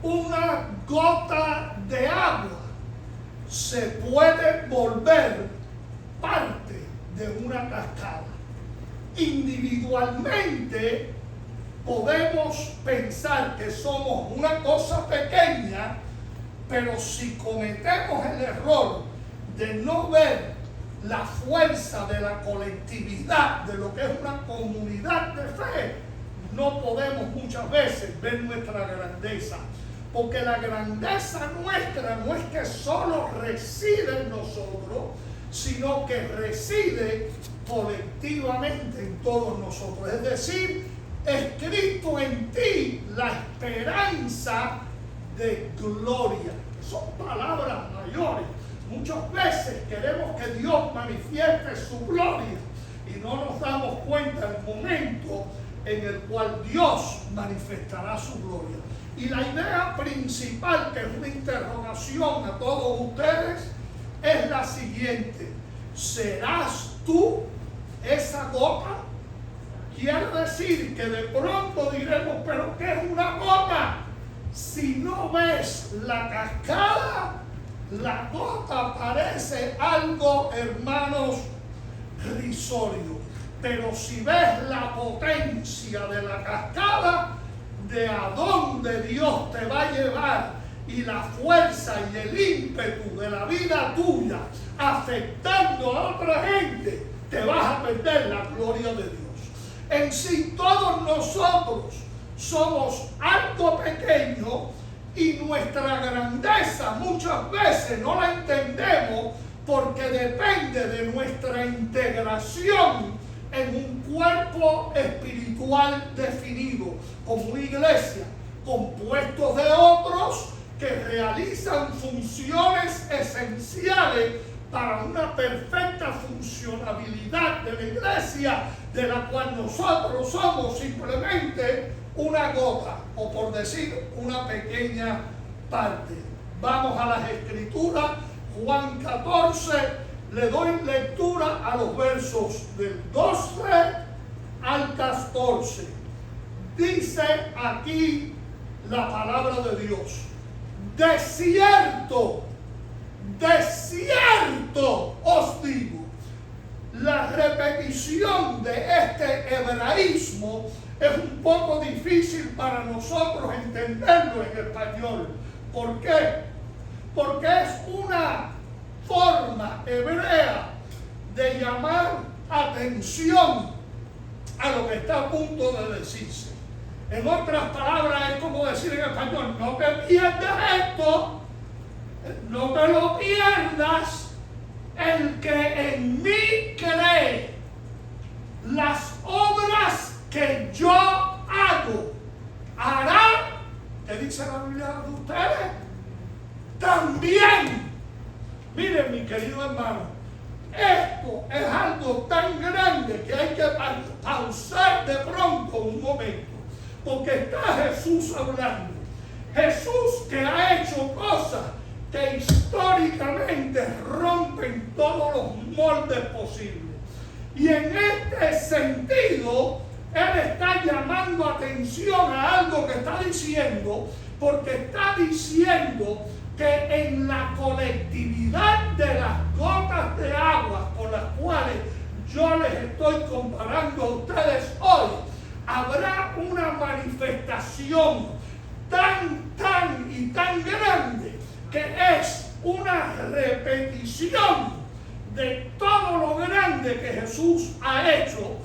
una gota de agua se puede volver parte de una cascada. Individualmente podemos pensar que somos una cosa pequeña, pero si cometemos el error de no ver la fuerza de la colectividad, de lo que es una comunidad de fe, no podemos muchas veces ver nuestra grandeza. Porque la grandeza nuestra no es que solo reside en nosotros, sino que reside colectivamente en todos nosotros. Es decir, escrito en ti la esperanza de gloria. Son palabras mayores. Muchas veces queremos que Dios manifieste su gloria y no nos damos cuenta del momento en el cual Dios manifestará su gloria. Y la idea principal, que es una interrogación a todos ustedes, es la siguiente: ¿serás tú esa gota? Quiere decir que de pronto diremos, ¿pero qué es una gota? Si no ves la cascada, la gota parece algo, hermanos, risorio. Pero si ves la potencia de la cascada, de a dónde Dios te va a llevar, y la fuerza y el ímpetu de la vida tuya afectando a otra gente, te vas a perder la gloria de Dios. En sí, todos nosotros somos algo pequeño y nuestra grandeza muchas veces no la entendemos porque depende de nuestra integración en un cuerpo espiritual definido, como una iglesia, compuestos de otros que realizan funciones esenciales para una perfecta funcionabilidad de la iglesia, de la cual nosotros somos simplemente una gota, o por decir, una pequeña parte. Vamos a las Escrituras, Juan 14, le doy lectura a los versos del 12 al 14. Dice aquí la palabra de Dios: de cierto os digo. La repetición de este hebraísmo es un poco difícil para nosotros entenderlo en español. ¿Por qué? Porque es una forma hebrea de llamar atención a lo que está a punto de decirse. En otras palabras, es como decir en español: no te pierdas esto, no te lo pierdas. El que en mí cree, las obras que yo hago, hará, ¿qué dice la Biblia de ustedes? También. Miren, mi querido hermano, esto es algo tan grande que hay que pausar de pronto un momento, porque está Jesús hablando. Jesús, que ha hecho cosas que históricamente rompen todos los moldes posibles. Y en este sentido, Él está llamando atención a algo que está diciendo, porque está diciendo que en la colectividad de las gotas de agua con las cuales yo les estoy comparando a ustedes hoy, habrá una manifestación tan grande que es una repetición de todo lo grande que Jesús ha hecho,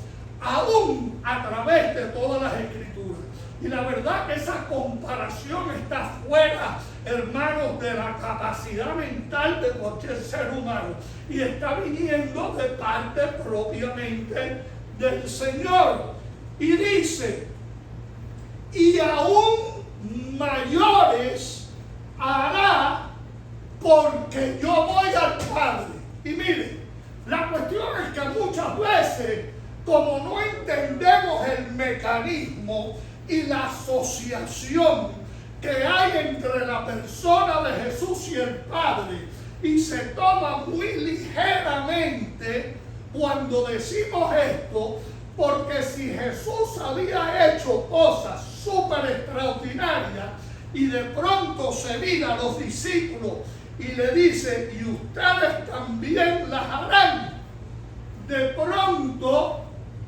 aún a través de todas las Escrituras. Y la verdad que esa comparación está fuera, hermanos, de la capacidad mental de cualquier ser humano, y está viniendo de parte propiamente del Señor. Y dice: y aún mayores hará, porque yo voy al Padre. Y mire, la cuestión es que muchas veces, como no entendemos el mecanismo y la asociación que hay entre la persona de Jesús y el Padre, y se toma muy ligeramente cuando decimos esto, porque si Jesús había hecho cosas súper extraordinarias y de pronto se mira a los discípulos y le dice, y ustedes también las harán. De pronto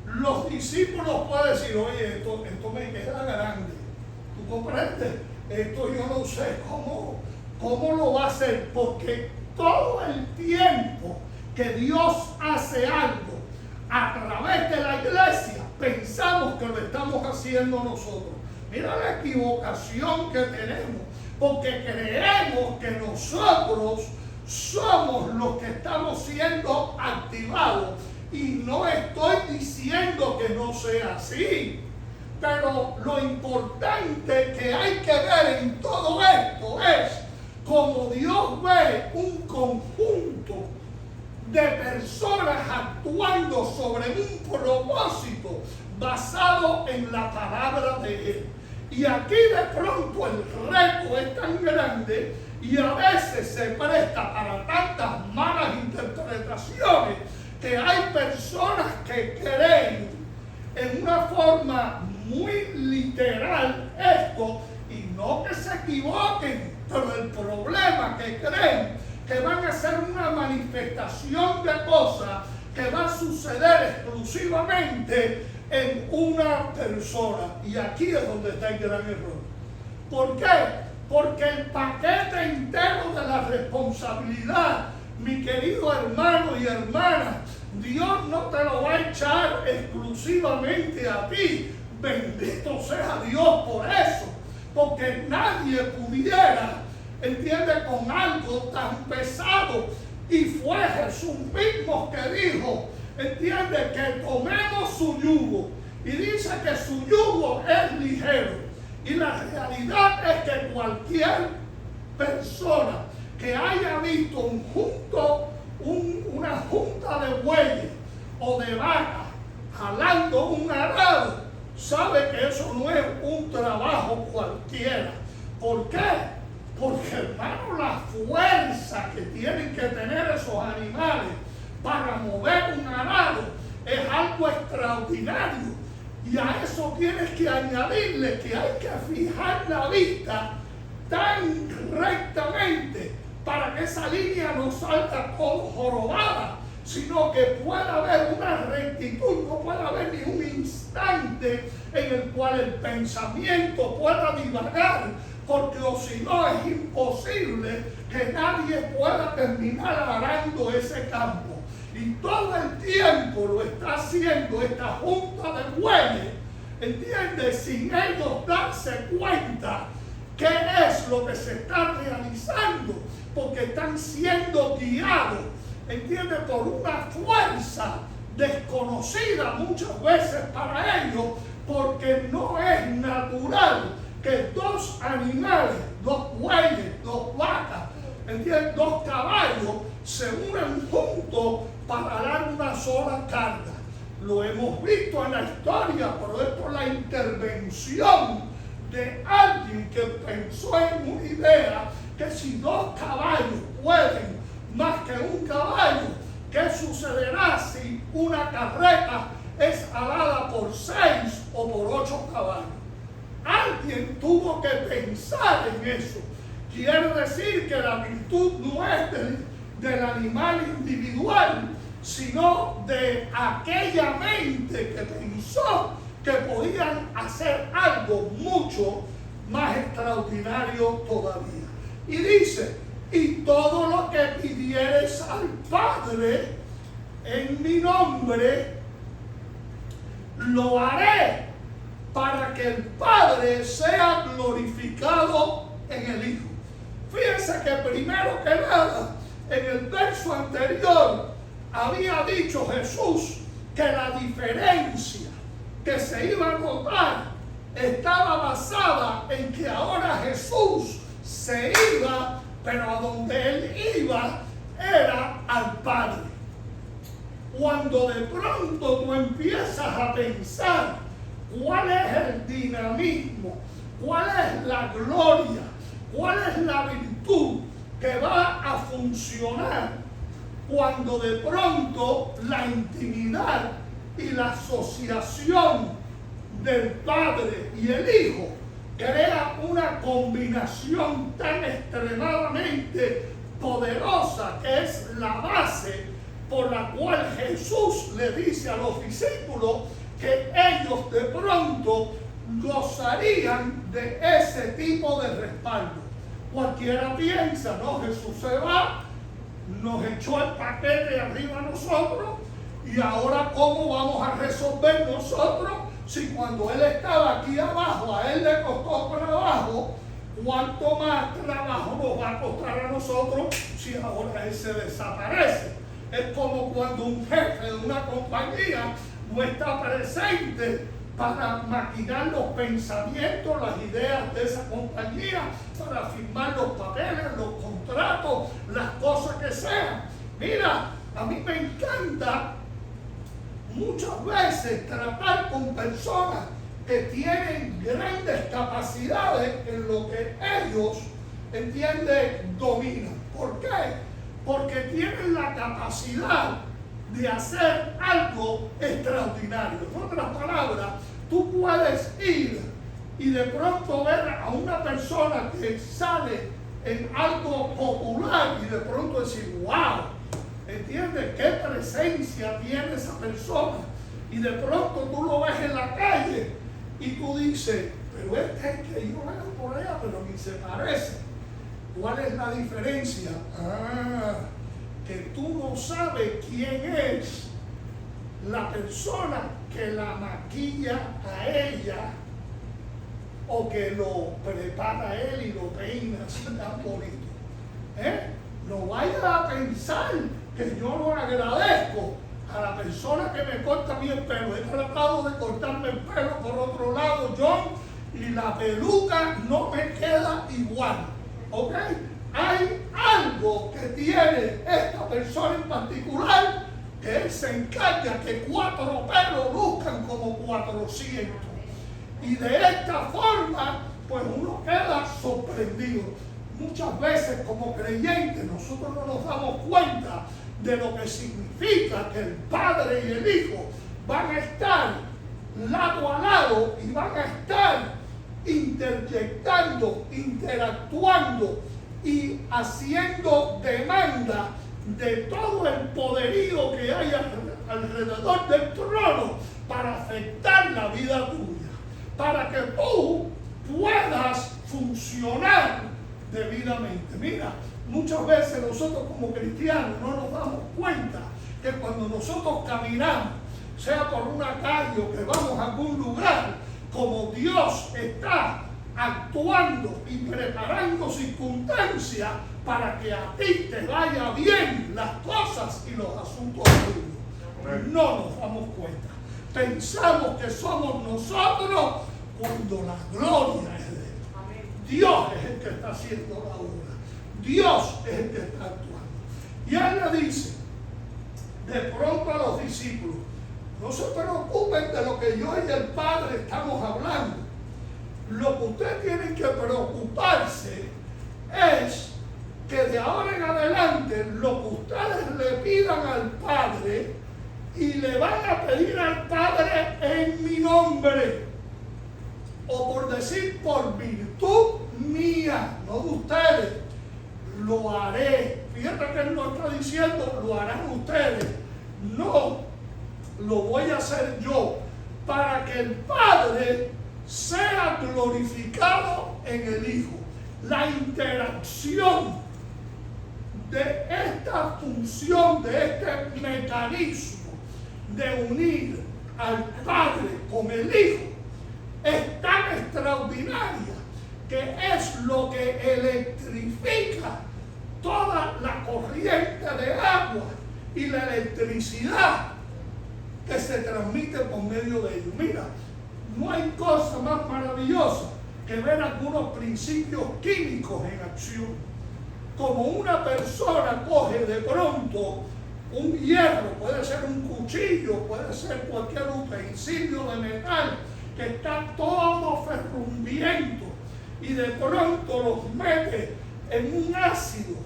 los discípulos pueden decir, oye, esto me queda grande. ¿Tú comprendes? Esto yo no sé cómo lo va a hacer, porque todo el tiempo que Dios hace algo a través de la iglesia, pensamos que lo estamos haciendo nosotros. Mira la equivocación que tenemos, porque creemos que nosotros somos los que estamos siendo activados, y no estoy diciendo que no sea así, pero lo importante que hay que ver en todo esto es cómo Dios ve un conjunto de personas actuando sobre un propósito basado en la palabra de Él. Y aquí de pronto el reto es tan grande y a veces se presta para tantas malas interpretaciones que hay personas que creen en una forma muy literal esto, y no que se equivoquen, pero el problema que creen que van a ser una manifestación de cosas que va a suceder exclusivamente en una persona. Y aquí es donde está el gran error. ¿Por qué? Porque el paquete entero de la responsabilidad, mi querido hermano y hermana, Dios no te lo va a echar exclusivamente a ti. Bendito sea Dios por eso. Porque nadie pudiera, entiende, con algo tan pesado. Y fue Jesús mismo que dijo, entiende, que tomemos su yugo. Y dice que su yugo es ligero. Y la realidad es que cualquier persona que haya visto una junta de bueyes o de vacas jalando un arado, sabe que eso no es un trabajo cualquiera. ¿Por qué? Porque, hermano, la fuerza que tienen que tener esos animales para mover un arado es algo extraordinario. Y a eso tienes que añadirle que hay que fijar la vista tan rectamente para que esa línea no salga como jorobada, sino que pueda haber una rectitud, no pueda haber ni un instante en el cual el pensamiento pueda divagar, porque o si no es imposible que nadie pueda terminar arando ese campo. Y todo el tiempo lo está haciendo esta junta de bueyes, ¿entiendes? Sin ellos darse cuenta qué es lo que se está realizando, porque están siendo guiados, ¿entiendes? Por una fuerza desconocida muchas veces para ellos, porque no es natural que dos animales, dos bueyes, dos vacas, ¿entiendes? Dos caballos se unan juntos para dar una sola carga. Lo hemos visto en la historia, pero es por la intervención de alguien que pensó en una idea que si dos caballos pueden más que un caballo, ¿qué sucederá si una carreta es alada por 6 o por 8 caballos? Alguien tuvo que pensar en eso. Quiere decir que la virtud no es del animal individual, sino de aquella mente que pensó que podían hacer algo mucho más extraordinario todavía. Y dice, y todo lo que pidieres al Padre en mi nombre, lo haré para que el Padre sea glorificado en el Hijo. Fíjense que primero que nada, en el verso anterior, había dicho Jesús que la diferencia que se iba a notar estaba basada en que ahora Jesús se iba, pero a donde Él iba era al Padre. Cuando de pronto tú empiezas a pensar cuál es el dinamismo, cuál es la gloria, cuál es la virtud que va a funcionar cuando de pronto la intimidad y la asociación del Padre y el Hijo crea una combinación tan extremadamente poderosa que es la base por la cual Jesús le dice a los discípulos que ellos de pronto gozarían de ese tipo de respaldo. Cualquiera piensa, no, Jesús se va, nos echó el paquete arriba a nosotros y ahora ¿cómo vamos a resolver nosotros si cuando Él estaba aquí abajo a Él le costó trabajo? ¿Cuánto más trabajo nos va a costar a nosotros si ahora Él se desaparece? Es como cuando un jefe de una compañía no está presente para maquinar los pensamientos, las ideas de esa compañía, para firmar los papeles, los contratos, las cosas que sean. Mira, a mí me encanta muchas veces tratar con personas que tienen grandes capacidades en lo que ellos, entienden, dominan. ¿Por qué? Porque tienen la capacidad de hacer algo extraordinario. En otras palabras, tú puedes ir y de pronto ver a una persona que sale en algo popular y de pronto decir, wow, ¿entiendes? ¿Qué presencia tiene esa persona? Y de pronto tú lo ves en la calle y tú dices, pero este es el que yo veo por allá, pero ni se parece. ¿Cuál es la diferencia? Que tú no sabes quién es la persona que la maquilla a ella o que lo prepara a él y lo peina así tan bonito. No vayas a pensar que yo no agradezco a la persona que me corta a mí el pelo. He tratado de cortarme el pelo por otro lado, John, y la peluca no me queda igual. ¿Ok? Hay algo que tiene esta persona en particular que él se encarga que 4 pelos luzcan como 400. Y de esta forma, pues uno queda sorprendido. Muchas veces como creyentes nosotros no nos damos cuenta de lo que significa que el Padre y el Hijo van a estar lado a lado y van a estar interyectando, interactuando y haciendo demanda de todo el poderío que hay alrededor del trono para afectar la vida tuya, para que tú puedas funcionar debidamente. Mira, muchas veces nosotros como cristianos no nos damos cuenta que cuando nosotros caminamos, sea por una calle o que vamos a algún lugar, como Dios está actuando y preparando circunstancias para que a ti te vaya bien las cosas y los asuntos tuyos. No nos damos cuenta. Pensamos que somos nosotros cuando la gloria es de Él. Dios es el que está haciendo la obra. Dios es el que está actuando. Y Él le dice de pronto a los discípulos, no se preocupen de lo que yo y el Padre estamos hablando. Lo que ustedes tienen que preocuparse es que de ahora en adelante lo que ustedes le pidan al Padre y le van a pedir al Padre en mi nombre, o por decir por virtud mía, no de ustedes, lo haré. Fíjate que Él no está diciendo lo harán ustedes, no, lo voy a hacer yo, para que el Padre sea glorificado en el Hijo. La interacción de esta función, de este mecanismo de unir al Padre con el Hijo es tan extraordinaria que es lo que electrifica toda la corriente de agua y la electricidad que se transmite por medio de ellos. Mira, no hay cosa más maravillosa que ver algunos principios químicos en acción. Como una persona coge de pronto un hierro, puede ser un cuchillo, puede ser cualquier utensilio de metal que está todo ferrundiento y de pronto los mete en un ácido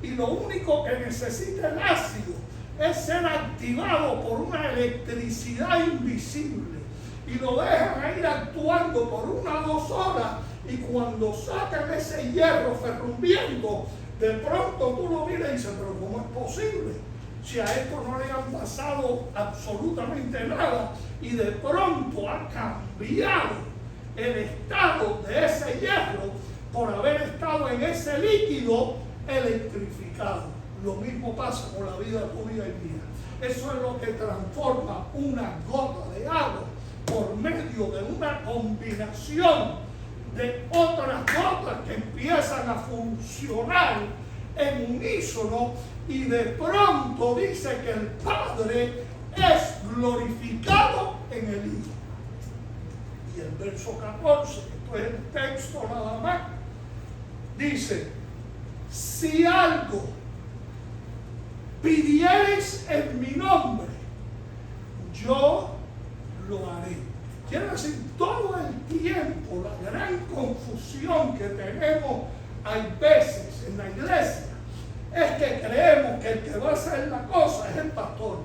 y lo único que necesita el ácido es ser activado por una electricidad invisible y lo dejan ahí actuando por 1 o 2 horas Y cuando sacan ese hierro ferrumbiento, de pronto tú lo miras y dices, pero ¿cómo es posible? Si a esto no le han pasado absolutamente nada y de pronto ha cambiado el estado de ese hierro por haber estado en ese líquido electrificado. Lo mismo pasa con la vida tuya y mía. Eso es lo que transforma una gota de agua por medio de una combinación de otras gotas que empiezan a funcionar en unísono, y de pronto dice que el Padre es glorificado en el Hijo. Y el verso 14, esto es el texto nada más, dice: si algo pidiereis en mi nombre, yo lo haré. Quiere decir, todo el tiempo la gran confusión que tenemos hay veces en la iglesia es que creemos que el que va a hacer la cosa es el pastor,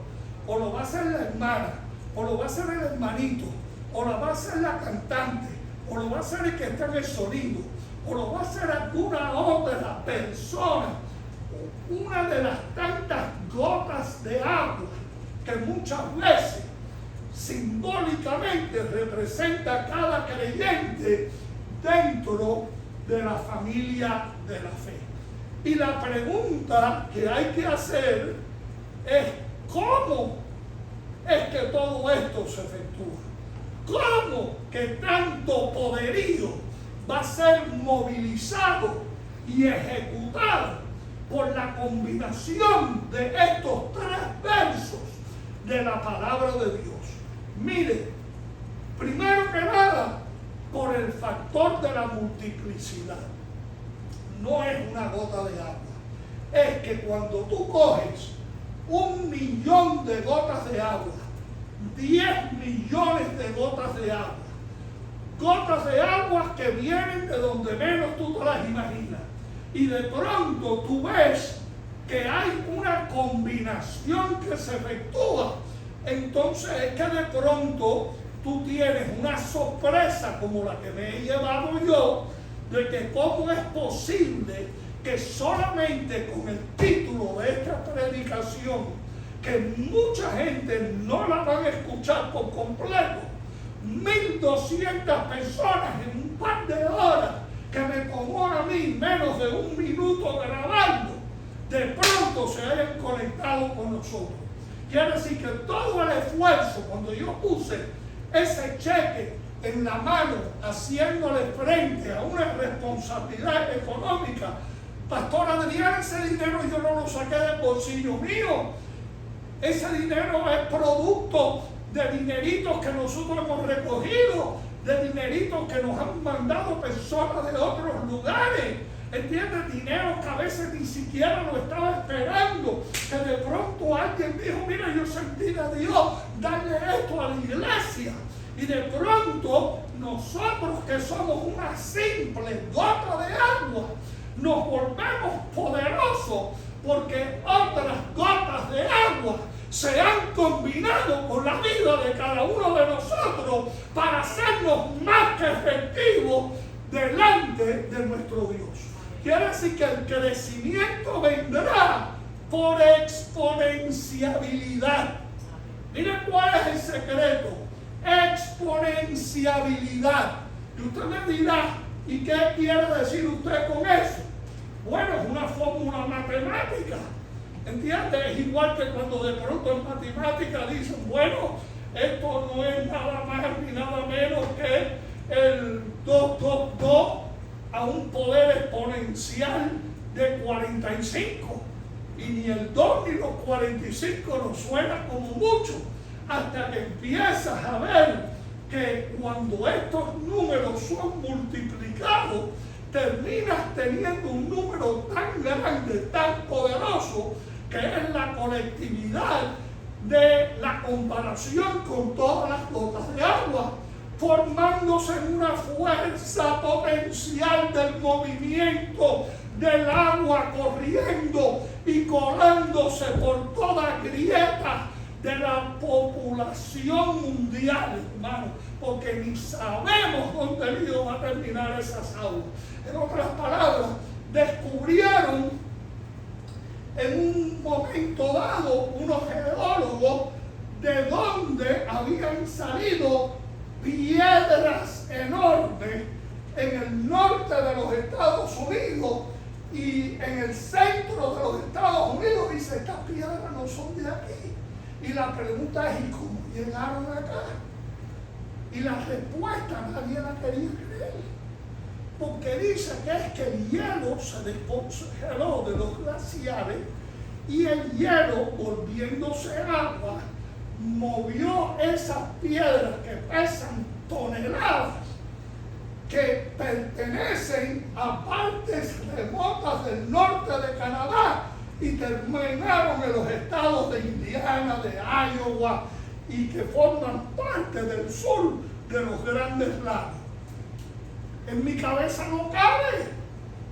o lo va a hacer la hermana, o lo va a hacer el hermanito, o lo va a hacer la cantante, o lo va a hacer el que está en el sonido, o lo va a hacer alguna otra persona. Una de las tantas gotas de agua que muchas veces simbólicamente representa a cada creyente dentro de la familia de la fe. Y la pregunta que hay que hacer es: ¿cómo es que todo esto se efectúa? ¿Cómo que tanto poderío va a ser movilizado y ejecutado por la combinación de estos tres versos de la palabra de Dios? Mire, primero que nada, por el factor de la multiplicidad. No es una gota de agua. Es que cuando tú coges 1.000.000 de gotas de agua, 10 millones de gotas de agua que vienen de donde menos tú te las imaginas, y de pronto tú ves que hay una combinación que se efectúa, entonces es que de pronto tú tienes una sorpresa como la que me he llevado yo, de que cómo es posible que solamente con el título de esta predicación, que mucha gente no la van a escuchar por completo, 1.200 personas en un par de horas, que me tomó a mí menos de 1 minuto grabando, de pronto se hayan conectado con nosotros. Quiere decir que todo el esfuerzo, cuando yo puse ese cheque en la mano, haciéndole frente a una responsabilidad económica, Pastor Adrián, ese dinero yo no lo saqué del bolsillo mío. Ese dinero es producto de dineritos que nosotros hemos recogido, de dineritos que nos han mandado personas de otros lugares. ¿Entiendes? Dinero que a veces ni siquiera lo estaba esperando, que de pronto alguien dijo: mira, yo sentí de Dios darle esto a la iglesia. Y de pronto nosotros, que somos una simple gota de agua, nos volvemos poderosos porque otras gotas de agua se han combinado con la vida de cada uno de nosotros para hacernos más que efectivos delante de nuestro Dios. Quiere decir que el crecimiento vendrá por exponenciabilidad. Miren cuál es el secreto: exponenciabilidad. Y usted me dirá: ¿y qué quiere decir usted con eso? Bueno, es una fórmula matemática. ¿Entiendes? Es igual que cuando de pronto en matemática dicen: bueno, esto no es nada más ni nada menos que el 2 a un poder exponencial de 45. Y ni el 2 ni los 45 nos suena como mucho, hasta que empiezas a ver que cuando estos números son multiplicados, terminas teniendo un número tan grande, tan poderoso, que es la colectividad de la comparación con todas las gotas de agua, formándose en una fuerza potencial del movimiento del agua corriendo y colándose por toda grieta de la población mundial, hermano, porque ni sabemos dónde el río va a terminar esas aguas. En otras palabras, descubrieron en un momento dado unos geólogos de dónde habían salido piedras enormes en el norte de los Estados Unidos y en el centro de los Estados Unidos. Dice, estas piedras no son de aquí. Y la pregunta es, ¿y cómo llegaron acá? Y la respuesta nadie la quería creer. Porque dice que es que el hielo se descongeló de los glaciares y el hielo, volviéndose agua, movió esas piedras que pesan toneladas, que pertenecen a partes remotas del norte de Canadá y terminaron en los estados de Indiana, de Iowa, y que forman parte del sur de los Grandes Lagos. En mi cabeza no cabe.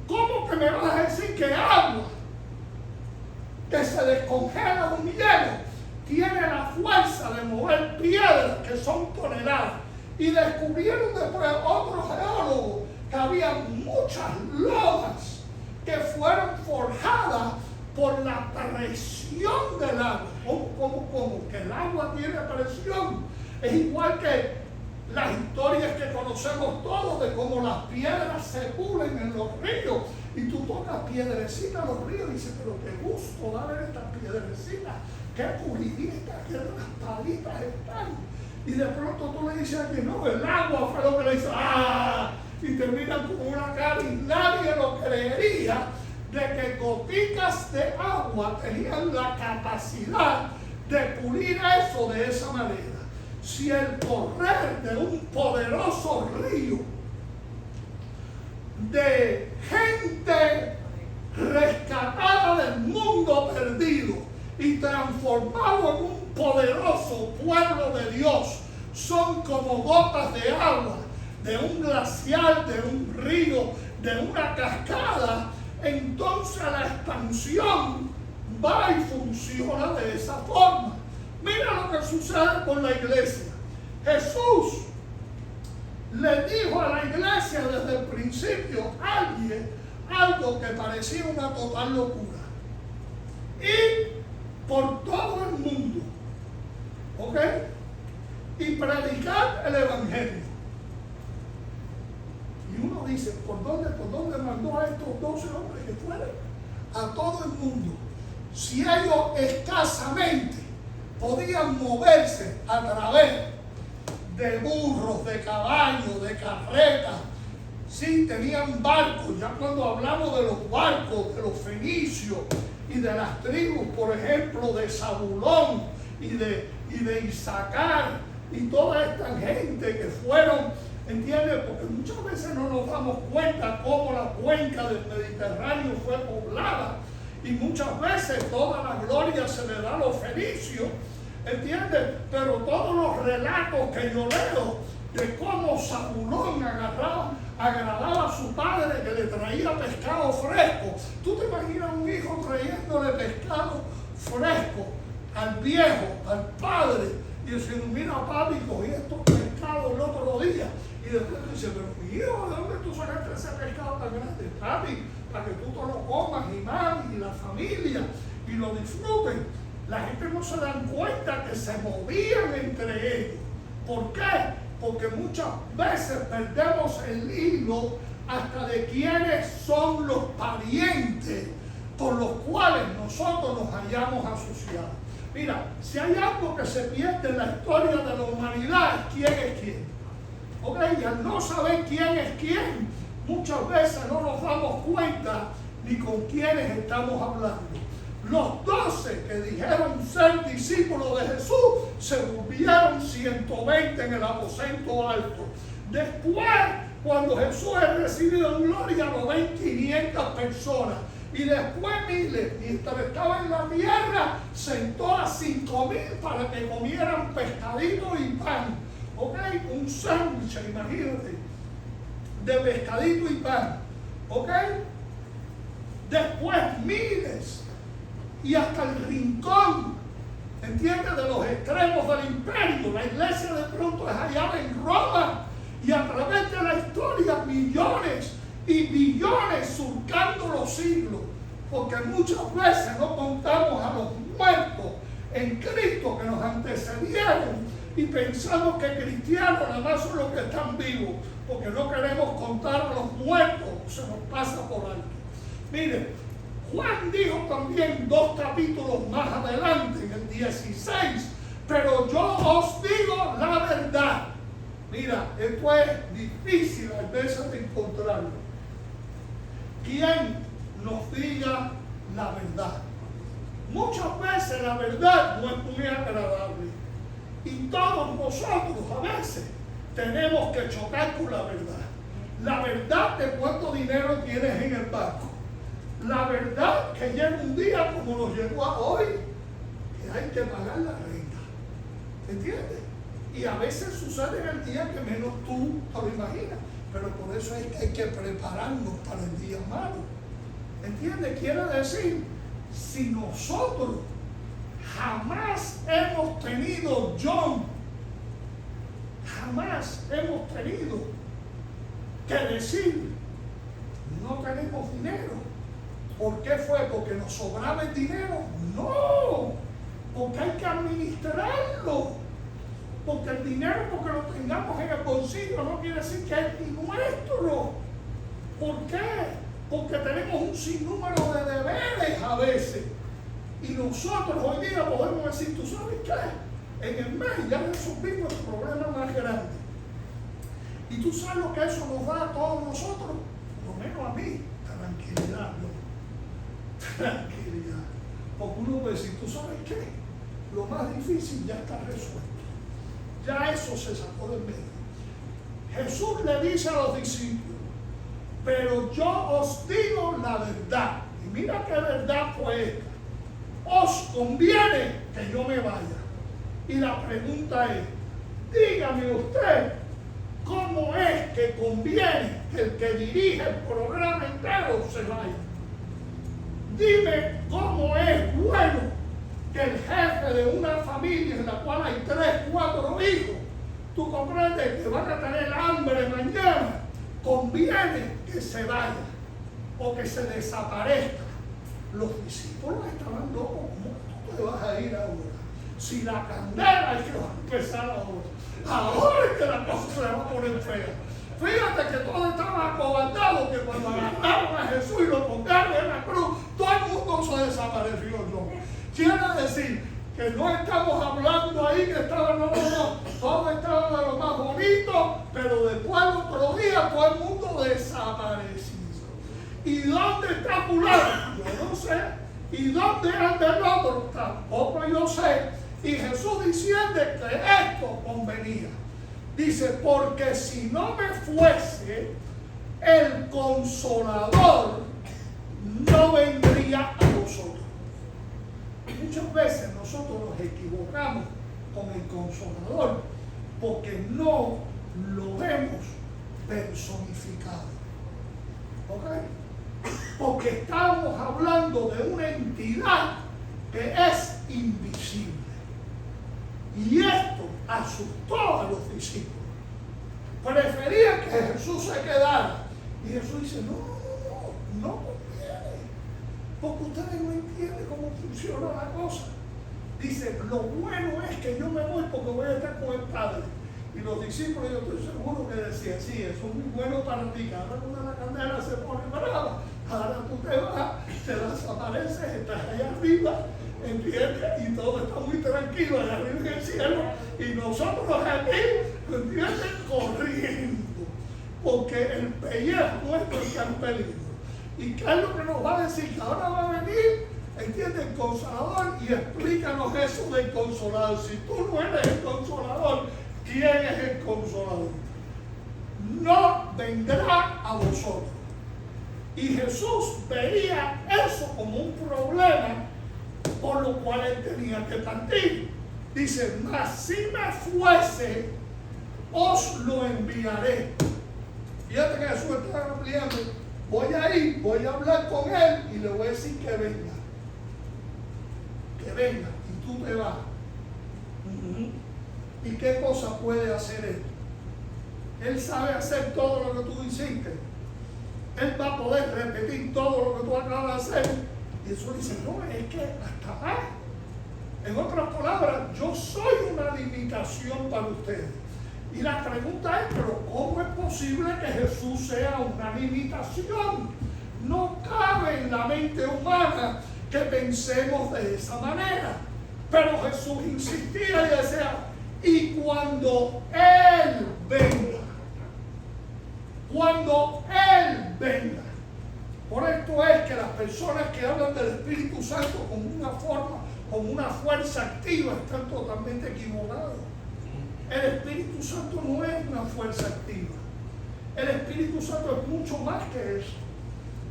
¿Cómo que me vas a decir que agua que se descongela de un hielo tiene la fuerza de mover piedras que son toneladas? Y descubrieron después otros geólogos que había muchas lomas que fueron forjadas por la presión del agua. ¿Cómo? Que el agua tiene presión. Es igual que las historias que conocemos todos de cómo las piedras se pulen en los ríos. Y tú tocas piedrecitas en los ríos y dices, pero qué gusto da ver estas piedrecitas, qué puliditas, qué raspaditas están. Y de pronto tú le dices a que no, el agua fue lo que le hizo, ¡ah! Y terminan con una cara y nadie lo creería de que goticas de agua tenían la capacidad de pulir eso de esa manera. Si el correr de un poderoso río de gente rescatada del mundo perdido y transformado en un poderoso pueblo de Dios son como gotas de agua de un glaciar, de un río, de una cascada, entonces la expansión va y funciona de esa forma. Mira lo que sucede con la iglesia. Jesús le dijo a la iglesia desde el principio algo que parecía una total locura. Ir por todo el mundo, ¿ok? Y predicar el evangelio. Y uno dice, ¿por dónde mandó a estos 12 hombres que fueran? A todo el mundo. Si ellos escasamente podían moverse a través de burros, de caballos, de carretas, sí, tenían barcos. Ya cuando hablamos de los barcos, de los fenicios y de las tribus, por ejemplo, de Zabulón y de Isaacar y toda esta gente que fueron, ¿entiendes? Porque muchas veces no nos damos cuenta cómo la cuenca del Mediterráneo fue poblada y muchas veces toda la gloria se le da a los fenicios, ¿entiendes? Pero todos los relatos que yo leo de cómo Zabulón agradaba a su padre que le traía pescado fresco. ¿Tú te imaginas un hijo trayéndole pescado fresco al viejo, al padre, y diciendo, mira papi, cogí estos pescados el otro día? Y después dice, pero mi hijo, ¿de dónde tú sacaste ese pescado tan grande? Papi, para que tú te lo comas, y mami, y la familia, y lo disfruten. La gente no se dan cuenta que se movían entre ellos. ¿Por qué? Porque muchas veces perdemos el hilo hasta de quiénes son los parientes con los cuales nosotros nos hayamos asociado. Mira, si hay algo que se pierde en la historia de la humanidad, ¿quién es quién? ¿Ok? Y al no saber quién es quién, muchas veces no nos damos cuenta ni con quiénes estamos hablando. Los 12 que dijeron ser discípulos de Jesús se volvieron 120 en el aposento alto. Después, cuando Jesús es recibido en gloria, lo ven 500 personas. Y después miles, mientras estaba en la tierra, sentó a 5,000 para que comieran pescadito y pan. ¿Ok? Un sándwich, imagínate, de pescadito y pan. ¿Ok? Después miles. Y hasta el rincón ¿entiendes? De los extremos del imperio. La iglesia de pronto es allá en Roma, y a través de la historia millones y billones surcando los siglos, porque muchas veces no contamos a los muertos en Cristo que nos antecedieron y pensamos que cristianos nada más son los que están vivos, porque no queremos contar a los muertos, se nos pasa por alto. Mire, Juan dijo también 2 capítulos más adelante, en el 16, pero yo os digo la verdad. Mira, esto es difícil a veces de encontrarlo. ¿Quién nos diga la verdad? Muchas veces la verdad no es muy agradable. Y todos nosotros a veces tenemos que chocar con la verdad. La verdad de cuánto dinero tienes en el banco. La verdad que llega un día como nos llegó a hoy, que hay que pagar la renta. ¿Entiendes? Y a veces sucede en el día que menos tú te lo imaginas. Pero por eso es que hay que prepararnos para el día malo. ¿Entiendes? Quiere decir, si nosotros jamás hemos tenido, jamás hemos tenido que decir, no tenemos dinero. ¿Por qué fue? ¿Porque nos sobraba el dinero? No, porque hay que administrarlo. Porque el dinero, porque lo tengamos en el bolsillo, no quiere decir que es nuestro. ¿Por qué? Porque tenemos un sinnúmero de deberes a veces. Y nosotros hoy día podemos decir, ¿tú sabes qué? En el mes ya resolvimos el problema más grande. Y tú sabes lo que eso nos da a todos nosotros, por lo menos a mí, tranquilidad, ¿no? Tranquilidad. Porque uno puede decir, ¿tú sabes qué? Lo más difícil ya está resuelto. Ya eso se sacó del medio. Jesús le dice a los discípulos, pero yo os digo la verdad. Y mira qué verdad fue esta. Os conviene que yo me vaya. Y la pregunta es, dígame usted, ¿cómo es que conviene que el que dirige el programa entero se vaya? Dime cómo es bueno que el jefe de una familia en la cual hay 3, 4 hijos, tú comprendes que van a tener hambre mañana, conviene que se vaya o que se desaparezca. Los discípulos estaban locos. ¿Cómo tú te vas a ir ahora? Si la candela es que va a empezar ahora es que la cosa se va a poner fea. Fíjate que todos estaban acobardados, que cuando agarraron a Jesús y lo pongaron en la cruz, todo el mundo se desapareció. Quiere decir que no estamos hablando ahí que estaban, no, todos estaban de lo más bonito, pero después al otro día todo el mundo desaparecido. ¿Y dónde está fulano? Yo no sé. ¿Y dónde anda el otro? Tampoco yo sé. Y Jesús diciendo que esto convenía. Dice, porque si no me fuese, el Consolador no vendría a vosotros. Muchas veces nosotros nos equivocamos con el Consolador porque no lo vemos personificado. ¿Ok? Porque estamos hablando de una entidad que es invisible. Y esto asustó a los discípulos. Preferían que Jesús se quedara. Y Jesús dice, no conviene. Porque ustedes no entienden cómo funciona la cosa. Dice, lo bueno es que yo me voy porque voy a estar con el Padre. Y los discípulos, yo estoy seguro que decían, sí, eso es muy bueno para ti. Ahora cuando la candela se pone brava, ahora tú te vas, te desapareces, estás allá arriba, ¿entiendes? Y todo está muy tranquilo allá arriba en el cielo. Y nosotros aquí, ¿entiendes? Corriendo. Porque el pellejo nuestro está en peligro. ¿Y qué es lo que nos va a decir? Que ahora va a venir, ¿entiendes? El Consolador, y explícanos eso del Consolador. Si tú no eres el Consolador, ¿quién es el Consolador? No vendrá a vosotros. Y Jesús veía eso como un problema por lo cual él tenía que partir. Dice, mas si me fuese, os lo enviaré. Fíjate que Jesús está ampliando. Voy a ir, voy a hablar con él y le voy a decir que venga. Que venga. Y tú te vas. ¿Y qué cosa puede hacer Él? Él sabe hacer todo lo que tú hiciste. Él va a poder repetir todo lo que tú acabas de hacer. Y eso dice, no, es que hasta más. En otras palabras, yo soy una limitación para ustedes. Y la pregunta es, pero ¿cómo es posible que Jesús sea una limitación? No cabe en la mente humana que pensemos de esa manera. Pero Jesús insistía y decía, y cuando Él venga, por esto es que las personas que hablan del Espíritu Santo como una fuerza activa, están totalmente equivocados. El Espíritu Santo no es una fuerza activa. El Espíritu Santo es mucho más que eso.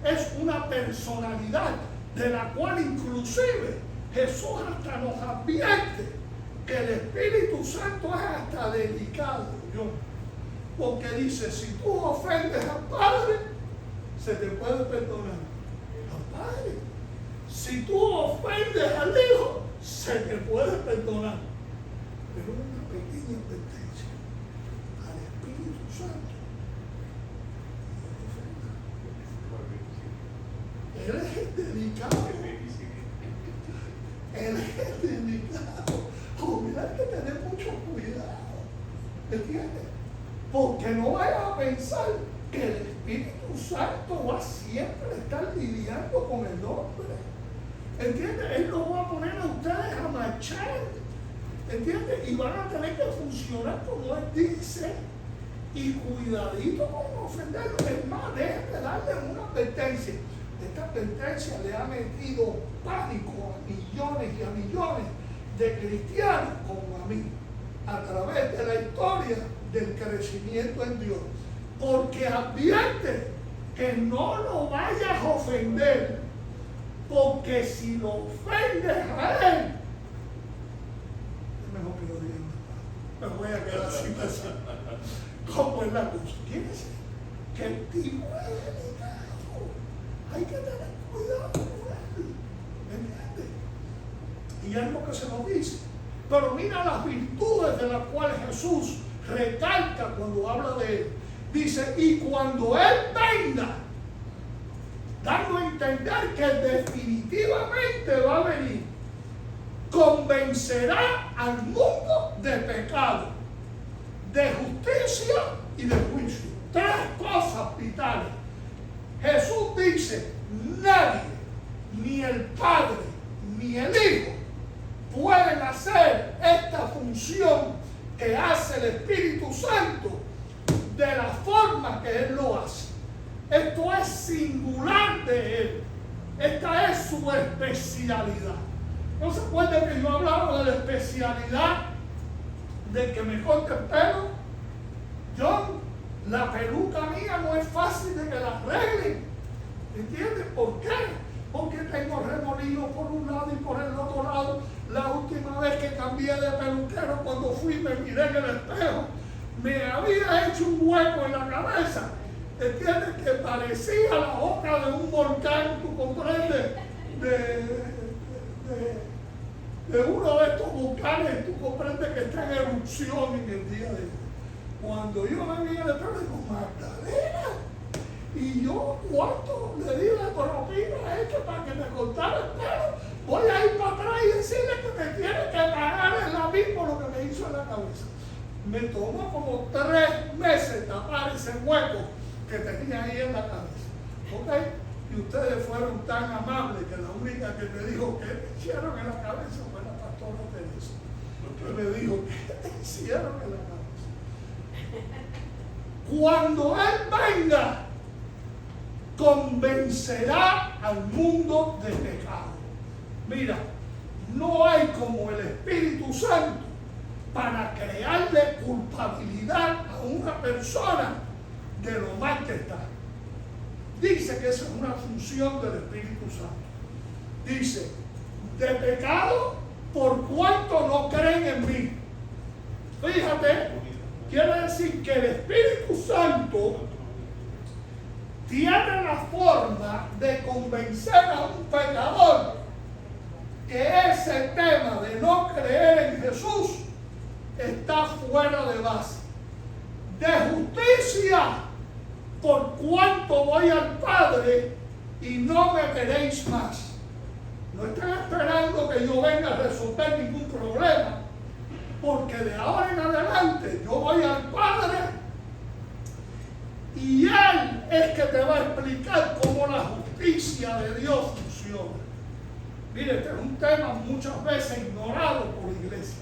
Es una personalidad de la cual inclusive Jesús hasta nos advierte que el Espíritu Santo es hasta delicado, porque dice, si tú ofendes al Padre, se te puede perdonar. Al Padre. Si tú ofendes al Hijo, se te puede perdonar. Pero una pequeña advertencia al Espíritu Santo. Él es delicado. Él es delicado. Mira que tener mucho cuidado. ¿Entiendes? Porque no vayas a pensar que el Espíritu Santo va siempre a estar lidiando con el hombre. ¿Entiendes? Él lo va a poner a ustedes a marchar. ¿Entiendes? Y van a tener que funcionar como Él dice. Y cuidadito con ofenderlo. Es más, déjenme darle una advertencia. Esta advertencia le ha metido pánico a millones y a millones de cristianos como a mí, a través de la historia del crecimiento en Dios. Porque advierte que no lo vayas a ofender, porque si lo ofendes a Él, es mejor que lo digan. Me voy a quedar sin pensar. ¿Cómo es la cosa? Quiere decir que el tipo es delicado. Hay que tener cuidado con él. ¿Entiendes? Y es lo que se nos dice. Pero mira las virtudes de las cuales Jesús recalca cuando habla de Él. Dice, y cuando Él venga, dando a entender que definitivamente va a venir, convencerá al mundo de pecado, de justicia y de juicio. Tres cosas vitales. Jesús dice, nadie, ni el Padre, ni el Hijo, pueden hacer esta función que hace el Espíritu Santo de la forma que Él lo hace. Esto es singular de Él. Esta es su especialidad. ¿No se acuerdan que yo hablaba de la especialidad del que me corta el pelo? La peluca mía no es fácil de que la arreglen. ¿Entiendes? ¿Por qué? Porque tengo remolinos por un lado y por el otro lado. La última vez que cambié de peluquero, cuando fui me miré en el espejo, me había hecho un hueco en la cabeza. ¿Entiendes? Que parecía la boca de un volcán, ¿tú comprendes? De uno de estos volcanes, tú comprendes que está en erupción en el día de hoy. Cuando yo me vi en el espejo, digo, Magdalena. Y yo, ¿cuánto le di la propina a este para que me cortara el pelo? Voy a ir para atrás y decirle que me tiene que pagar en la misma lo que me hizo en la cabeza. Me tomó como 3 meses tapar ese hueco que tenía ahí en la cabeza. ¿Ok? Y ustedes fueron tan amables que la única que me dijo que me hicieron en la cabeza fue la pastora Teresa. Que me dijo, ¿qué te hicieron en la cabeza? Cuando Él venga, convencerá al mundo de pecado. Mira, no hay como el Espíritu Santo para crearle culpabilidad a una persona de lo mal que está. Dice que esa es una función del Espíritu Santo. Dice, de pecado por cuanto no creen en mí. Fíjate, quiere decir que el Espíritu Santo tiene la forma de convencer a un pecador que ese tema de no creer en Jesús está fuera de base. De justicia, por cuanto voy al Padre y no me veréis más. No están esperando que yo venga a resolver ningún problema, porque de ahora en adelante yo voy al Padre y Él es que te va a explicar cómo la justicia de Dios funciona. Mire, este es un tema muchas veces ignorado por la iglesia.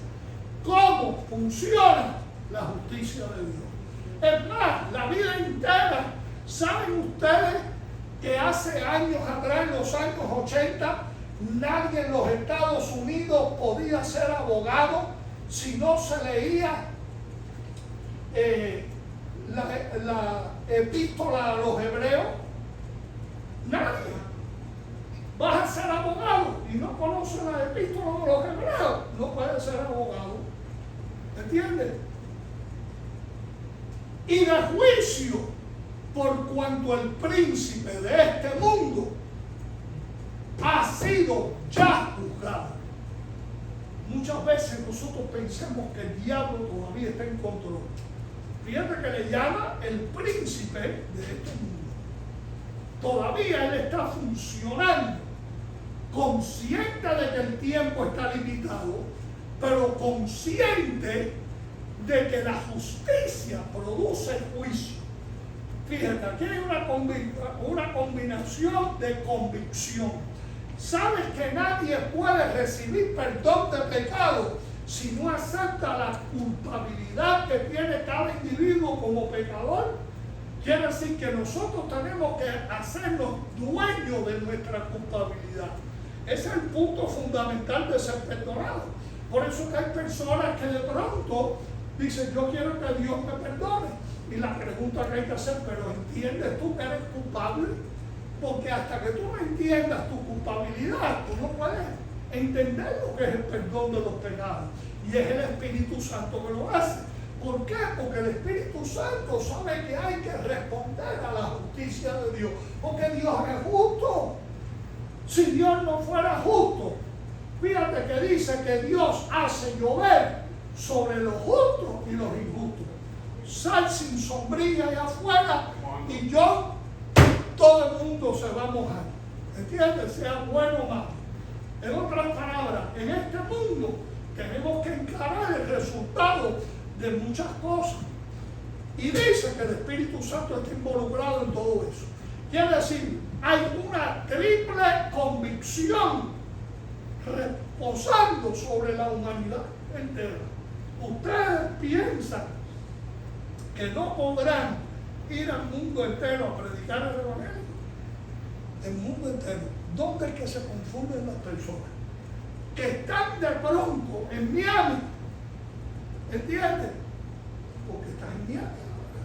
¿Cómo funciona la justicia de Dios? Es más, la vida entera, ¿saben ustedes que hace años atrás, en los años 80, nadie en los Estados Unidos podía ser abogado si no se leía la epístola a los hebreos? Nadie. Vas a ser abogado y no conoces la epístola de los hebreos, no puedes ser abogado. ¿Entiendes? Y de juicio, por cuanto el príncipe de este mundo ha sido ya juzgado. Muchas veces nosotros pensamos que el diablo todavía está en control. Fíjate que le llama el príncipe de este mundo. Todavía él está funcionando, consciente de que el tiempo está limitado, pero consciente de que la justicia produce juicio. Fíjate, aquí hay una combinación de convicción. Sabes que nadie puede recibir perdón de pecado si no acepta la culpabilidad que tiene cada individuo como pecador. Quiere decir que nosotros tenemos que hacernos dueños de nuestra culpabilidad. Ese es el punto fundamental de ser perdonado. Por eso que hay personas que de pronto dicen, yo quiero que Dios me perdone. Y la pregunta que hay que hacer, pero ¿entiendes tú que eres culpable? Porque hasta que tú no entiendas tu culpabilidad, tú no puedes entender lo que es el perdón de los pecados. Y es el Espíritu Santo que lo hace. ¿Por qué? Porque el Espíritu Santo sabe que hay que responder a la justicia de Dios. Porque Dios es justo. Si Dios no fuera justo, fíjate que dice que Dios hace llover sobre los justos y los injustos. Sal sin sombrilla allá afuera y todo el mundo se va a mojar. ¿Entiendes? Sea bueno o malo. En otras palabras, en este mundo tenemos que encarar el resultado de muchas cosas. Y dice que el Espíritu Santo está involucrado en todo eso. Quiere decir, hay una triple convicción reposando sobre la humanidad entera. Ustedes piensan que no podrán ir al mundo entero a predicar el Evangelio. El mundo entero. ¿Dónde es que se confunden las personas? Que están de pronto en Miami. ¿Entiendes? Porque estás en Miami ahora.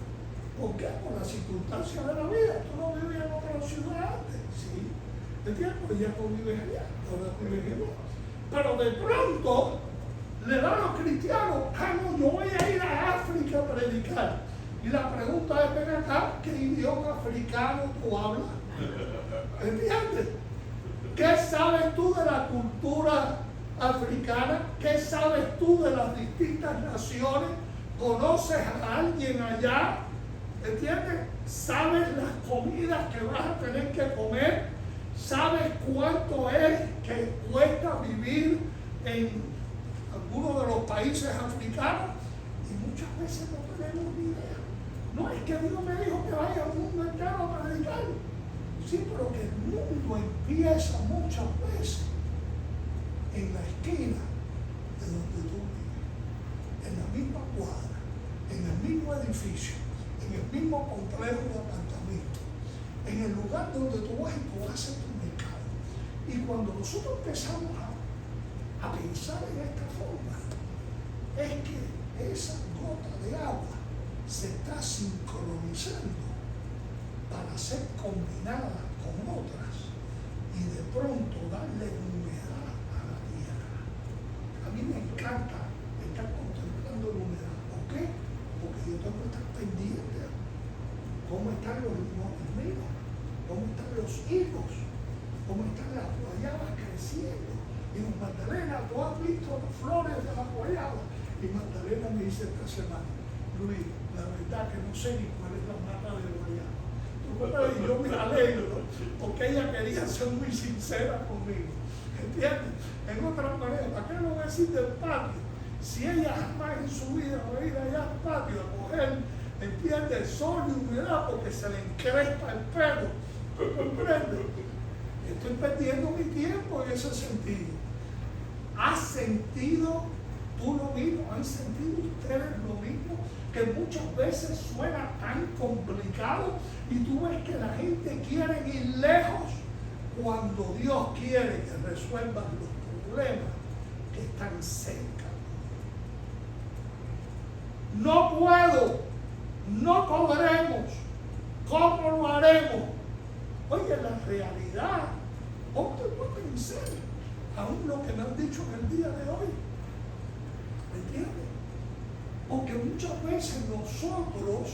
¿Por qué? Por las circunstancias de la vida. Tú no vivías en otra ciudad antes. Sí. ¿Entiendes? Pues ya tú vives allá. Ahora tú vives allá. Pero de pronto le dan a los cristianos, no, yo voy a ir a África a predicar. Y la pregunta es, ven acá, ¿qué idioma africano tú hablas? ¿Entiendes? ¿Qué sabes tú de la cultura africana? ¿Qué sabes tú de las distintas naciones? ¿Conoces a alguien allá? ¿Entiendes? ¿Sabes las comidas que vas a tener que comer? ¿Sabes cuánto es que cuesta vivir en algunos de los países africanos? Y muchas veces no tenemos ni idea. No es que Dios me dijo que vaya al mundo entero a predicar. Sí, pero que el mundo empieza muchas veces en la esquina de donde tú vives, en la misma cuadra, en el mismo edificio, en el mismo complejo de apartamentos, en el lugar donde tú vas y tú haces tu mercado. Y cuando nosotros empezamos a pensar en esta forma, es que esa gota de agua se está sincronizando para ser combinada con otras y de pronto darle humedad a la tierra. A mí me encanta estar contemplando la humedad. ¿Por qué? Porque yo tengo que estar pendiente. ¿Cómo están los limones míos? ¿Cómo están los higos? ¿Cómo están las guayabas creciendo? Digo, Magdalena, ¿tú has visto las flores de la guayaba? Y Magdalena me dice esta semana, Luis, la verdad que no sé ni cuál es la mata de guayaba. Y yo me alegro, porque ella quería ser muy sincera conmigo. ¿Entiendes? En otras maneras, ¿para qué no decir del patio? Si ella jamás en su vida va a ir allá al patio a coger, ¿entiendes? Sol y humedad porque se le encrespa el pelo. ¿Comprende? Estoy perdiendo mi tiempo en ese sentido. ¿Has sentido tú lo mismo? ¿Han sentido ustedes lo mismo? Que muchas veces suena tan complicado y tú ves que la gente quiere ir lejos cuando Dios quiere que resuelvan los problemas que están cerca. No puedo, no podremos, ¿cómo lo haremos? Oye, la realidad, ponte tú a pensar aún lo que me han dicho en el día de hoy. ¿Me entiendes? Porque muchas veces nosotros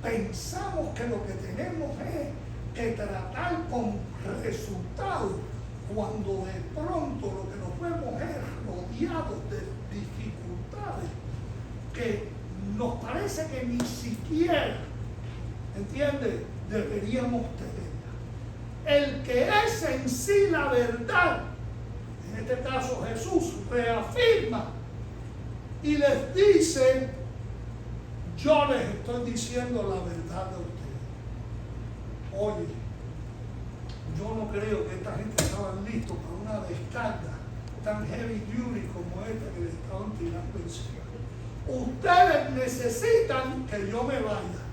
pensamos que lo que tenemos es que tratar con resultados, cuando de pronto lo que nos vemos es rodeados de dificultades que nos parece que ni siquiera, ¿entiendes?, deberíamos tener. El que es en sí la verdad, en este caso Jesús, reafirma y les dice, yo les estoy diciendo la verdad de ustedes. Oye, yo no creo que esta gente estaba listos para una descarga tan heavy duty como esta que le estaban tirando encima. Ustedes necesitan que yo me vaya.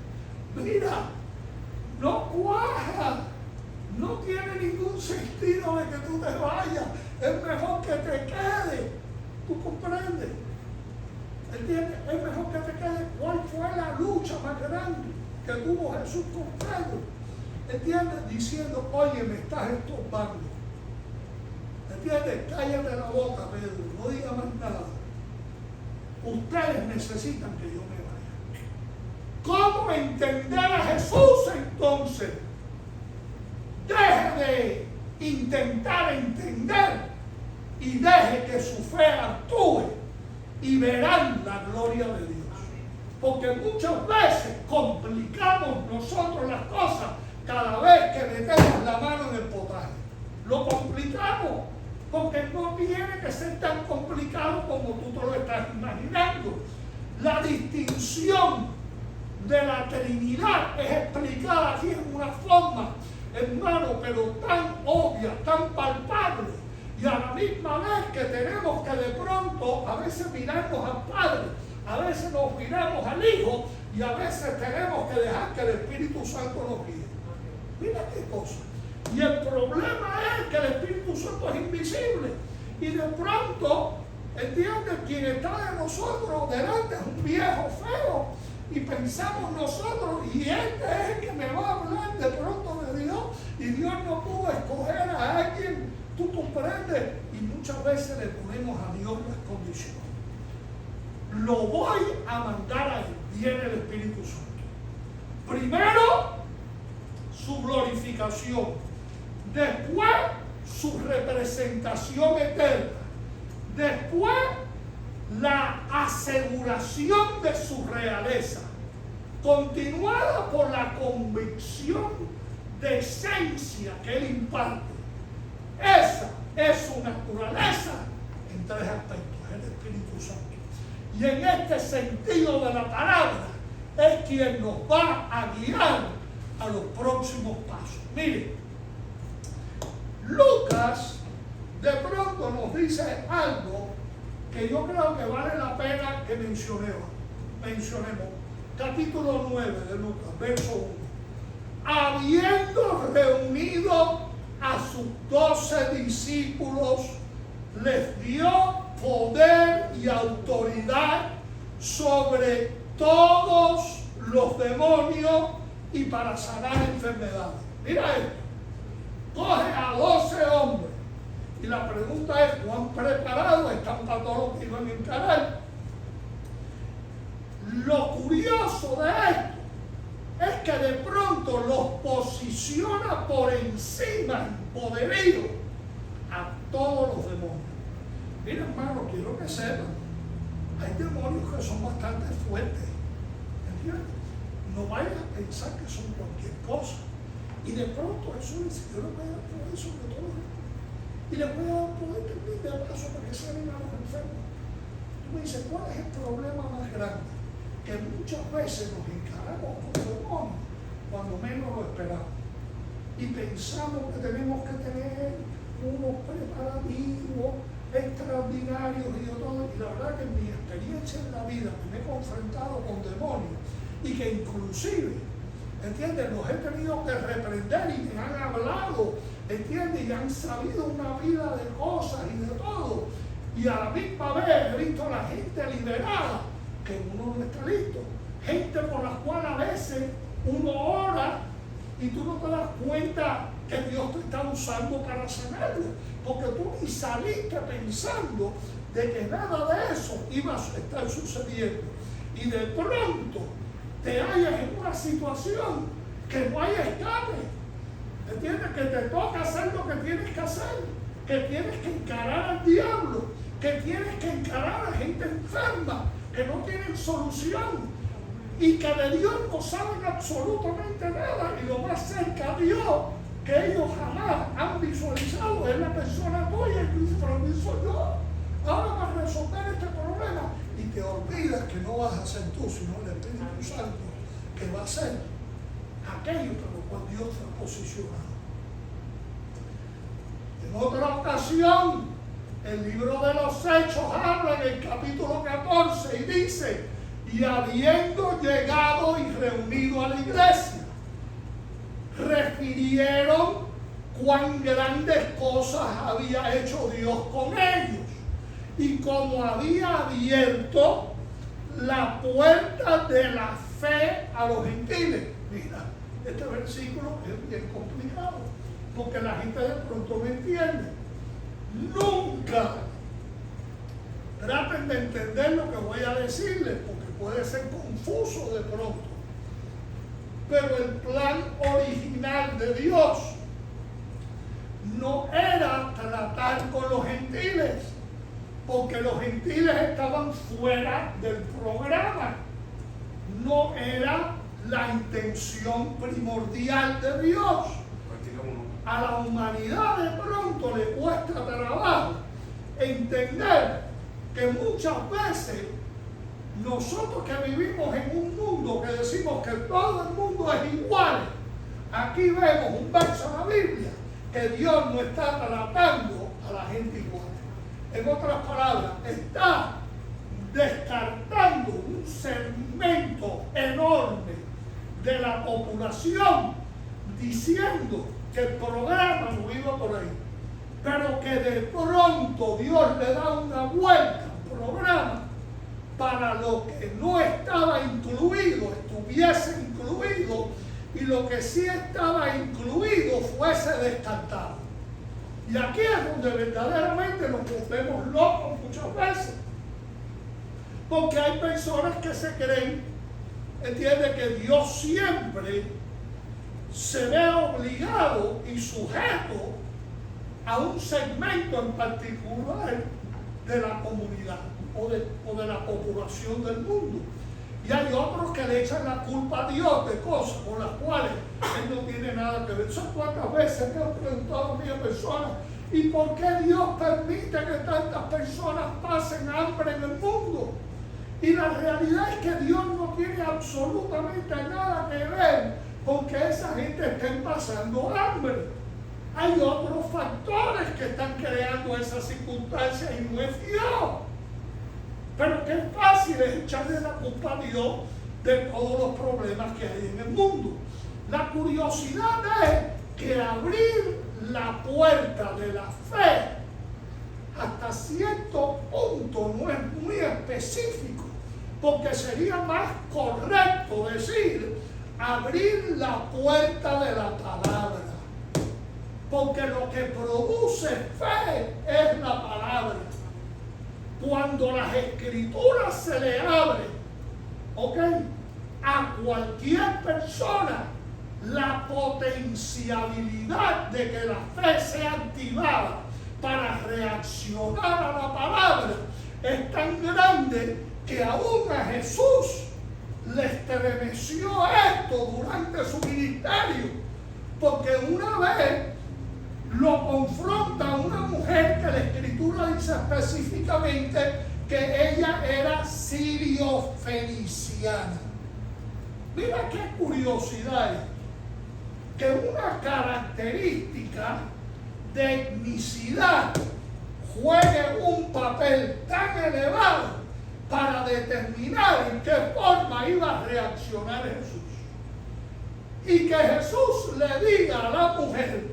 Mira, no cuaja, no tiene ningún sentido de que tú te vayas, es mejor que te quedes. ¿Tú comprendes? ¿Entiendes? Es mejor que te quedes. ¿Cuál fue la lucha más grande que tuvo Jesús con Pedro? ¿Entiendes? Diciendo, oye, me estás estorbando. ¿Entiendes? Cállate la boca, Pedro, no digas más nada. Ustedes necesitan que yo me vaya. ¿Cómo entender a Jesús entonces? Deje de intentar entender y deje que su fe actúe y verán la gloria de Dios. Porque muchas veces complicamos nosotros las cosas cada vez que metemos la mano en el potaje. Lo complicamos porque no tiene que ser tan complicado como tú te lo estás imaginando. La distinción de la Trinidad es explicada aquí en una forma, hermano, pero tan obvia, tan palpable, y a la misma vez que tenemos que de pronto a veces mirarnos al Padre, a veces nos miramos al Hijo, y a veces tenemos que dejar que el Espíritu Santo nos guíe. Mira qué cosa. Y el problema es que el Espíritu Santo es invisible. Y de pronto, ¿entiendes? Quien está de nosotros delante es un viejo feo. Y pensamos nosotros, y este es el que me va a hablar de pronto de Dios. Y Dios no pudo escoger a alguien, tú comprendes. Y muchas veces le ponemos a Dios las condiciones. Lo voy a mandar a él. Viene el Espíritu Santo. Primero, su glorificación. Después, su representación eterna. Después, la aseguración de su realeza, continuada por la convicción de esencia que él imparte. Esa es su naturaleza en tres aspectos, el Espíritu Santo. Y en este sentido de la palabra, es quien nos va a guiar a los próximos pasos. Miren, Lucas de pronto nos dice algo que yo creo que vale la pena que mencionemos. Capítulo 9 de Lucas, verso 1. Habiendo reunido a sus 12 discípulos, les dio poder y autoridad sobre todos los demonios y para sanar enfermedades. Mira esto. Coge a 12 hombres y la pregunta es, ¿cuán preparados están para todo lo que iban a encarar? Lo curioso de esto es que de pronto los posiciona por encima en poderío a todos los demonios. Mira, hermano, quiero que sepan, hay demonios que son bastante fuertes, ¿entiendes? No vayas a pensar que son cualquier cosa. Y de pronto Jesús dice, yo le voy a dar poder sobre todo esto. Y le voy a dar poder también de paso para que salen a los enfermos. Tú me dices, ¿cuál es el problema más grande? Que muchas veces nos encaramos con demonios cuando menos lo esperamos. Y pensamos que tenemos que tener unos preparativos extraordinarios y de todo. Y la verdad que en mi experiencia en la vida me he confrontado con demonios y que inclusive, ¿entiendes?, los he tenido que reprender y me han hablado, ¿entiendes?, y han sabido una vida de cosas y de todo. Y a la misma vez he visto a la gente liberada, que uno no está listo. Gente por la cual a veces uno ora y tú no te das cuenta que Dios te está usando para sanarlo, porque tú ni saliste pensando de que nada de eso iba a estar sucediendo. Y de pronto te hallas en una situación que no hay escape. ¿Entiendes? Que te toca hacer lo que tienes que hacer, que tienes que encarar al diablo, que tienes que encarar a gente enferma, que no tienen solución y que de Dios no saben absolutamente nada, y lo más cerca a Dios que ellos jamás han visualizado es la persona tuya, y tú soy yo. Ahora vas a resolver este problema y te olvidas que no vas a ser tú, sino el Espíritu Santo, que va a ser aquello por lo cual Dios te ha posicionado. En otra ocasión, el libro de los Hechos habla en el capítulo 14 y dice: y habiendo llegado y reunido a la iglesia, refirieron cuán grandes cosas había hecho Dios con ellos y cómo había abierto la puerta de la fe a los gentiles. Mira, este versículo es bien complicado porque la gente de pronto no entiende. Nunca traten de entender lo que voy a decirles, porque puede ser confuso de pronto. Pero el plan original de Dios no era tratar con los gentiles, porque los gentiles estaban fuera del programa. No era la intención primordial de Dios. A la humanidad de pronto le cuesta trabajo entender que muchas veces nosotros que vivimos en un mundo que decimos que todo el mundo es igual, aquí vemos un verso en la Biblia que Dios no está tratando a la gente igual. En otras palabras, está descartando un segmento enorme de la población, diciendo que el programa no iba por ahí, pero que de pronto Dios le da una vuelta al programa para lo que no estaba incluido estuviese incluido, y lo que sí estaba incluido fuese descartado. Y aquí es donde verdaderamente nos volvemos locos muchas veces, porque hay personas que se creen, entiende, que Dios siempre se ve obligado y sujeto a un segmento en particular de la comunidad o de la población del mundo. Y hay otros que le echan la culpa a Dios de cosas con las cuales Él no tiene nada que ver. ¿Son cuántas veces me han preguntado a mí a personas, ¿y por qué Dios permite que tantas personas pasen hambre en el mundo? Y la realidad es que Dios no tiene absolutamente nada que ver con que esa gente esté pasando hambre. Hay otros factores que están creando esas circunstancias y no es Dios. Pero qué fácil es echarle la culpa a Dios de todos los problemas que hay en el mundo. La curiosidad es que abrir la puerta de la fe hasta cierto punto no es muy específico, porque sería más correcto decir abrir la puerta de la palabra, porque lo que produce fe es la palabra. Cuando las escrituras se le abren, ¿ok?, a cualquier persona, la potencialidad de que la fe sea activada para reaccionar a la palabra es tan grande que aún a Jesús le estremeció esto durante su ministerio, porque una vez lo confronta una mujer que la Escritura dice específicamente que ella era sirio-feniciana. Mira qué curiosidad es que una característica de etnicidad juegue un papel tan elevado para determinar en qué forma iba a reaccionar Jesús. Y que Jesús le diga a la mujer,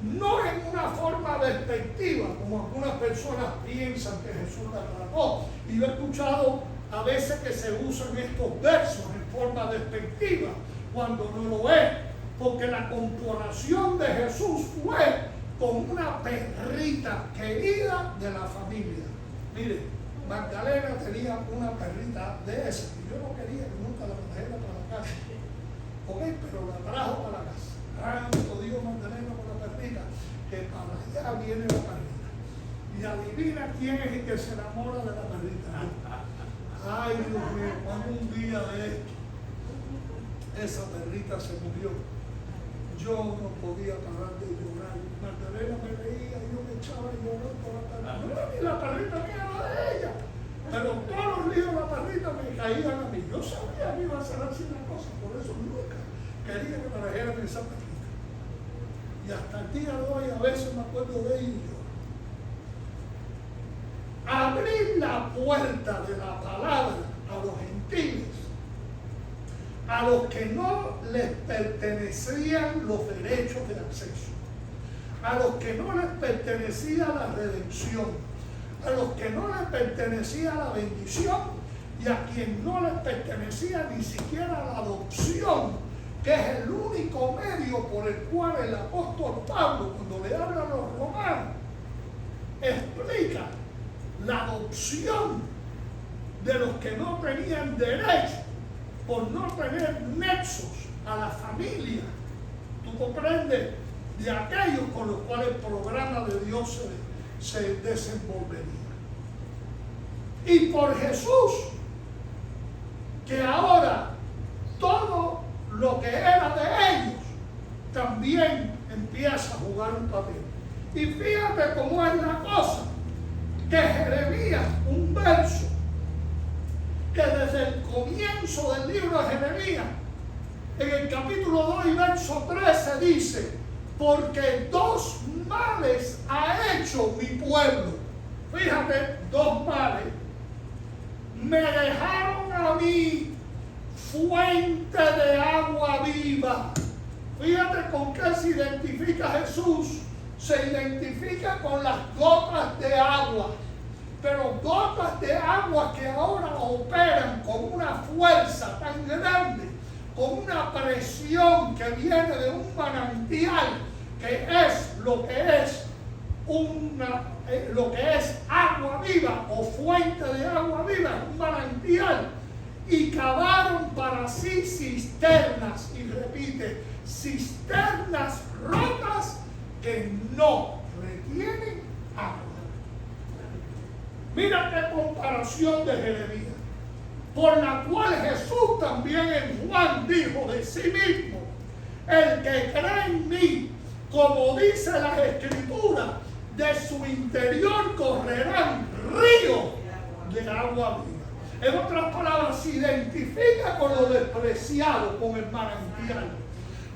no en una forma despectiva, como algunas personas piensan que Jesús la trató. Y yo he escuchado a veces que se usan estos versos en forma despectiva, cuando no lo es, porque la comparación de Jesús fue con una perrita querida de la familia. Mire, Magdalena tenía una perrita de esas, y yo no quería que nunca la trajera para la casa, ¿ok? Pero la trajo para la casa. Santo Dios, Magdalena con la perrita, que para allá viene la perrita. Y adivina quién es el que se enamora de la perrita. Ay, Dios mío, cuando un día de esto, esa perrita se murió. Yo no podía parar de llorar. Magdalena me veía y yo me echaba a llorar por la perrita. No era ni la perrita mía, era de ella. Pero todos los días la perrita me caían a mí. Yo sabía que iba a ser así una cosa, por eso nunca quería que me trajeran esa perrita. Y hasta el día de hoy a veces me acuerdo de ella y lloro. Abrir la puerta de la palabra a los gentiles, a los que no les pertenecían los derechos de acceso, a los que no les pertenecía la redención, a los que no les pertenecía la bendición y a quien no les pertenecía ni siquiera la adopción, que es el único medio por el cual el apóstol Pablo, cuando le habla a los romanos, explica la adopción de los que no tenían derecho por no tener nexos a la familia. ¿Tú comprendes? De aquellos con los cuales el programa de Dios se desenvolvería. Y por Jesús, que ahora todo lo que era de ellos también empieza a jugar un papel. Y fíjate cómo es la cosa, que Jeremías, un verso que desde el comienzo del libro de Jeremías, en el capítulo 2 y verso 13 dice, porque dos males ha hecho mi pueblo. Fíjate, dos males. Me dejaron a mí fuente de agua viva. Fíjate con qué se identifica Jesús. Se identifica con las gotas de agua. Pero gotas de agua que ahora operan con una fuerza tan grande, con una presión que viene de un manantial, que es lo que es agua viva o fuente de agua viva, un manantial, y cavaron para sí cisternas, y repite, cisternas rotas que no retienen agua. Mira qué comparación de Jeremías, por la cual Jesús también en Juan dijo de sí mismo, el que cree en mí, como dice las Escrituras, de su interior correrán ríos de agua viva. En otras palabras, se identifica con lo despreciado, con el manantial.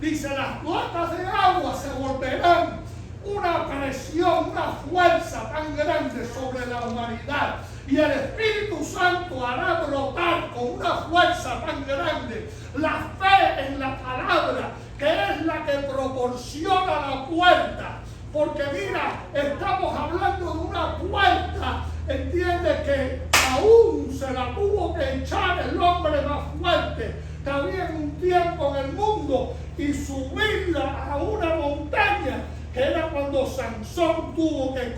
Dice, las gotas de agua se volverán una presión, una fuerza tan grande sobre la humanidad. Y el Espíritu Santo hará brotar con una fuerza tan grande la fe en la palabra, que es la que proporciona la puerta. Porque mira, estamos hablando de una puerta, entiende, que aún se la tuvo que echar el hombre más fuerte que había en un tiempo en el mundo y subirla a una montaña, que era cuando Sansón tuvo que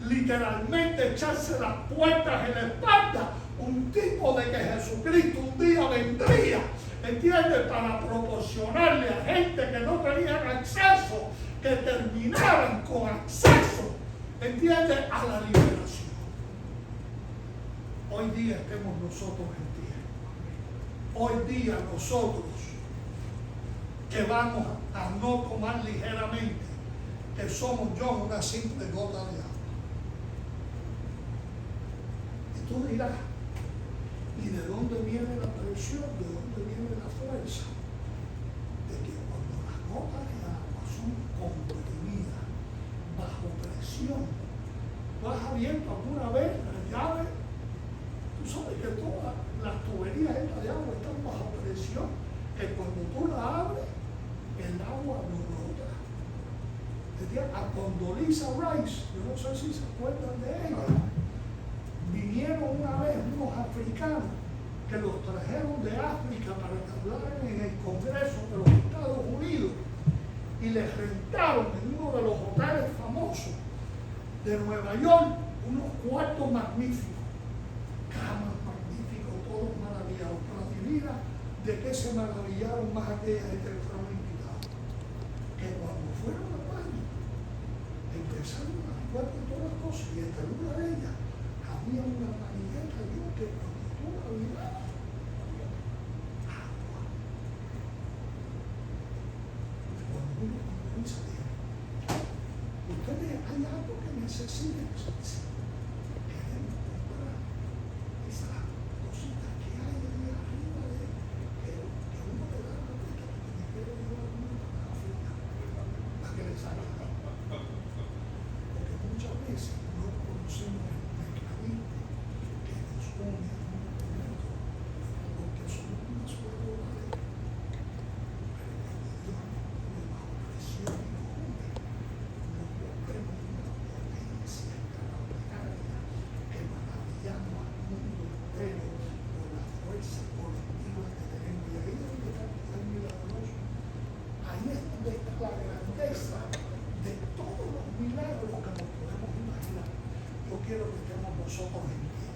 literalmente echarse las puertas en la espalda, un tipo de que Jesucristo un día vendría, ¿entiendes?, para proporcionarle a gente que no tenían acceso, que terminaran con acceso ¿entiende? A la liberación. Hoy día estemos nosotros en pie. Hoy día nosotros que vamos a no tomar ligeramente que somos yo una simple gota de agua. Y tú dirás, ¿y de dónde viene la presión? ¿De dónde viene la fuerza? De que cuando las gotas de agua son comprimidas bajo presión, ¿tú has abierto alguna vez la llave? Tú sabes que todas las tuberías estas de agua están bajo presión, que cuando tú la abres, el agua no brota. A Condoleezza Rice, yo no sé si se acuerdan de ella, vinieron una vez unos africanos que los trajeron de África para que hablaran en el Congreso de los Estados Unidos y les rentaron en uno de los hoteles famosos de Nueva York unos cuartos magníficos, camas magníficos, todos maravillados. Pero adivina de qué se maravillaron más aquella gente que fueron invitados, que cuando fueron al baño empezaron a jugar con todas las cosas y entre una de ellas había una manigueta y un que cuando tú la mirabas, agua. Cuando uno comienza a decir, ustedes hay algo que necesiten, queremos comprar esas cositas que hay ahí arriba que uno le da la vuelta porque me quiere llevar uno para África para que le salga. Porque muchas veces no conocemos el mecanismo que nos une a un momento, porque somos una sola bola de él. Pero cuando Dios nos pone bajo presión y nos une, nos volvemos una potencia extraordinaria que maravillamos al mundo entero por la fuerza colectiva que tenemos. Y ahí es donde está el poder milagroso. Ahí es donde está la grandeza de todos los milagros que nos podemos imaginar. Yo quiero que estemos nosotros en pie.